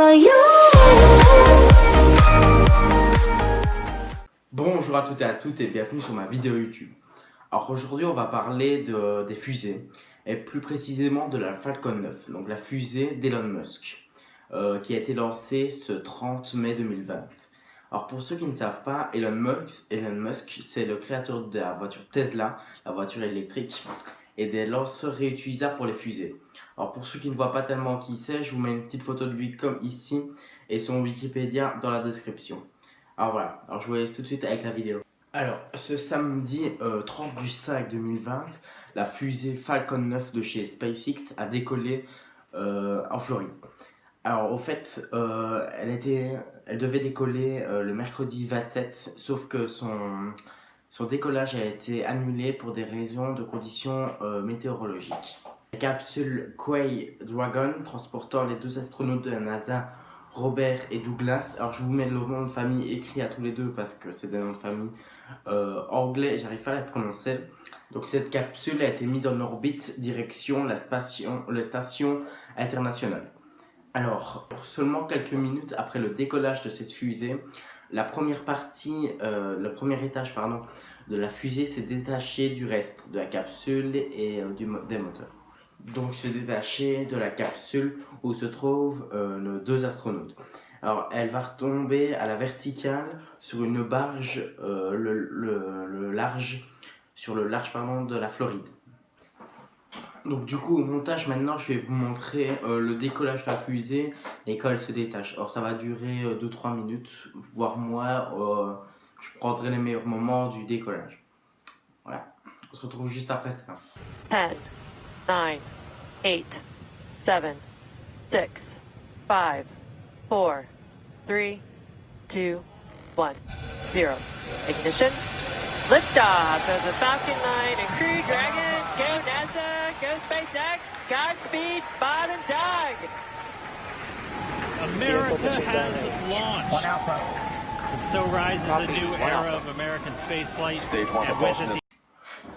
for you. Bonjour à toutes et à toutes et bienvenue sur ma vidéo YouTube. Alors aujourd'hui on va parler des fusées et plus précisément de la Falcon 9, donc la fusée d'Elon Musk qui a été lancée ce 30 mai 2020. Alors pour ceux qui ne savent pas, Elon Musk c'est le créateur de la voiture Tesla, la voiture électrique, et des lanceurs réutilisables pour les fusées. Alors pour ceux qui ne voient pas tellement qui c'est, je vous mets une petite photo de lui comme ici et son Wikipédia dans la description. Alors voilà, alors je vous laisse tout de suite avec la vidéo. Alors, ce samedi 30 du 5 2020, la fusée Falcon 9 de chez SpaceX a décollé en Floride. Alors, au fait, elle devait décoller le mercredi 27, sauf que son décollage a été annulé pour des raisons de conditions météorologiques. La capsule Crew Dragon, transportant les deux astronautes de la NASA, Robert et Douglas. Alors je vous mets le nom de famille écrit à tous les deux parce que c'est des noms de famille anglais, j'arrive pas à les prononcer. Donc cette capsule a été mise en orbite direction la station internationale. Alors, seulement quelques minutes après le décollage de cette fusée, la première partie, le premier étage de la fusée s'est détaché du reste de la capsule et des moteurs. Donc se détacher de la capsule où se trouvent nos deux astronautes. Alors elle va retomber à la verticale sur une barge, sur le large de la Floride. Donc du coup au montage maintenant je vais vous montrer le décollage de la fusée et quand elle se détache. Alors ça va durer 2-3 minutes, voire moi je prendrai les meilleurs moments du décollage. Voilà, on se retrouve juste après ça. 10, 9, 8, 7, 6, 5, 4, 3, 2, 1, 0. Ignition. Liftoff of the Falcon 9 and Crew Dragon. Go NASA, go SpaceX, Godspeed, Bob and Doug. America has launched. And so rises a new era of American spaceflight. And with it,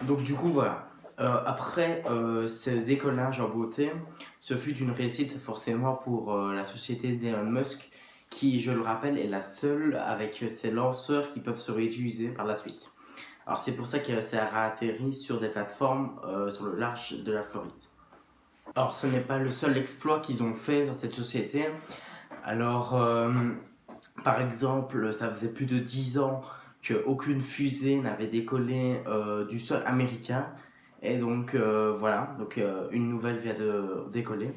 Donc du coup voilà, après ce décollage en beauté, ce fut une réussite forcément pour la société d'Elon Musk qui, je le rappelle, est la seule avec ses lanceurs qui peuvent se réutiliser par la suite. Alors c'est pour ça que ça a atterri sur des plateformes sur le large de la Floride. Alors ce n'est pas le seul exploit qu'ils ont fait dans cette société. Alors par exemple, ça faisait plus de 10 ans qu'aucune fusée n'avait décollé du sol américain. Et donc voilà, donc une nouvelle vient de décoller.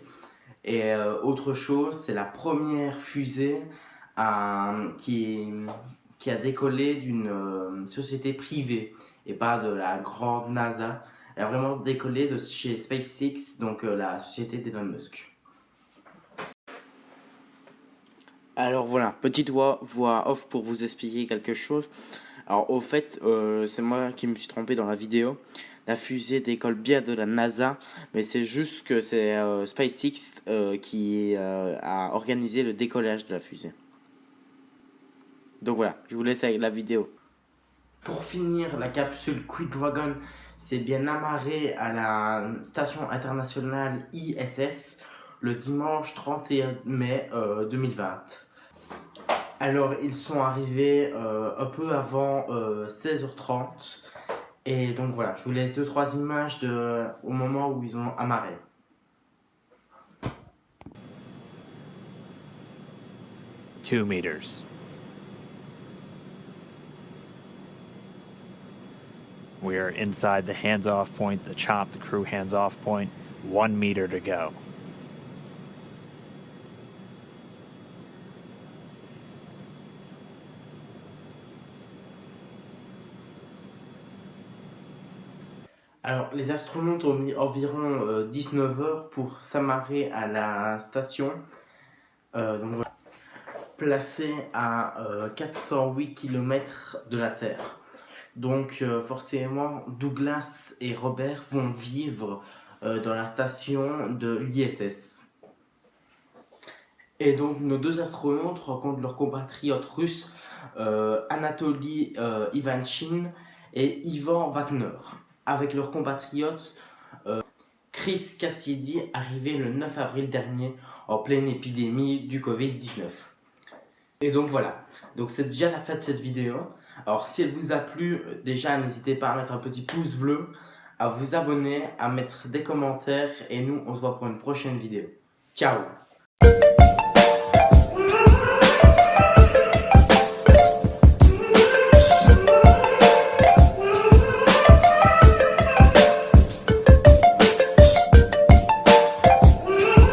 Et autre chose, c'est la première fusée qui a décollé d'une société privée et pas de la grande NASA. Elle a vraiment décollé de chez SpaceX, donc la société d'Elon Musk. Alors voilà, petite voix off pour vous expliquer quelque chose. Alors au fait, c'est moi qui me suis trompé dans la vidéo. La fusée décolle bien de la NASA, mais c'est juste que c'est SpaceX qui a organisé le décollage de la fusée. Donc voilà, je vous laisse avec la vidéo. Pour finir, la capsule Crew Dragon s'est bien amarrée à la station internationale ISS le dimanche 31 mai 2020. Alors ils sont arrivés un peu avant 16h30 et donc voilà, je vous laisse 2-3 images au moment où ils ont amarré. $2 meters. We are inside the hands-off point, the chop, the crew hands-off point. 1 meter to go. Alors les astronautes ont mis environ 19 heures pour s'amarrer à la station. Donc voilà, placée à 408 km de la Terre. Donc forcément Douglas et Robert vont vivre dans la station de l'ISS. Et donc nos deux astronautes rencontrent leurs compatriotes russes Anatoly Ivanchin et Ivan Wagner, avec leurs compatriotes Chris Cassidy, arrivé le 9 avril dernier en pleine épidémie du Covid-19. Et donc voilà, donc c'est déjà la fin de cette vidéo. Alors si elle vous a plu, déjà n'hésitez pas à mettre un petit pouce bleu, à vous abonner, à mettre des commentaires et nous on se voit pour une prochaine vidéo. Ciao!